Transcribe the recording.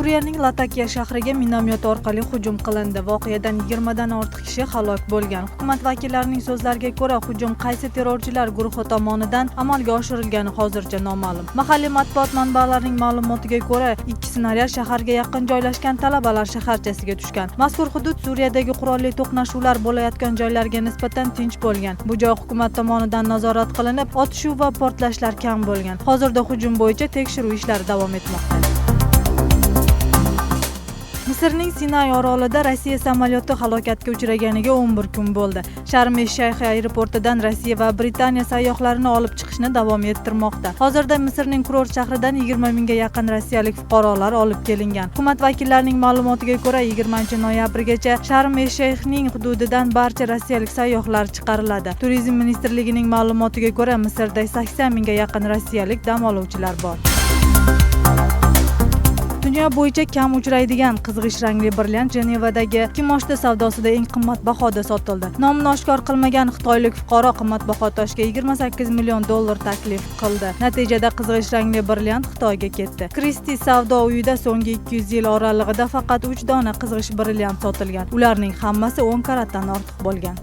Suriyaning Latakiya shahriga minomyot orqali hujum qilindi. Voqeadan 20 dan ortiq kishi halok bo'lgan. Hukumat vakillarining so'zlariga ko'ra, hujum qaysi terrorchilar guruhi tomonidan amalga oshirilgani hozircha noma'lum. Mahalliy matbuot manbalarining ma'lumotiga ko'ra, 2 snaryad shaharga yaqin joylashgan talabalar shaharchasiga tushgan. Mazkur hudud Suriyadagi qurolli to'qnashuvlar bo'layotgan joylarga nisbatan tinch bo'lgan. Bu joy hukumat tomonidan nazorat qilinib, otishuv va portlashlar kam bo'lgan. Hozirda hujum bo'yicha tekshiruv ishlari davom etmoqda. Misrning Sinay orolida Rossiya samolyoti halokatga uchraganiga 11 kun bo'ldi. Sharm-el-Shayx aeroportidan Rossiya va Britaniya sayyohlarini olib chiqishni davom ettirmoqda. Hozirda Misrning kurort shahridan 20 mingga yaqin rossiyalik fuqarolar olib kelingan. Hukumat vakillarining ma'lumotiga ko'ra, 20-noyabrgacha Sharm-el-Shayxning hududidan barcha rossiyalik sayyohlar chiqariladi. Turizm ministrligining ma'lumotiga ko'ra, Misrda 80 mingga yaqin rossiyalik dam oluvchilar bor. Dunyo bo'yicha kam uchraydigan qizg'ish rangli brilliant Jenevadagi kimoshdi savdosida eng qimmat bahoda sotildi. Nomini oshkor qilmagan xitoylik fuqaro qimmatbaho toshga 28 million dollar taklif qildi. Natijada qizg'ish rangli brilliant Xitoyga ketdi. Christie savdo uyida so'nggi 200 yil oralig'ida faqat 3 dona qizg'ish brilliant sotilgan. Ularning hammasi 10 karatdan ortiq bo'lgan.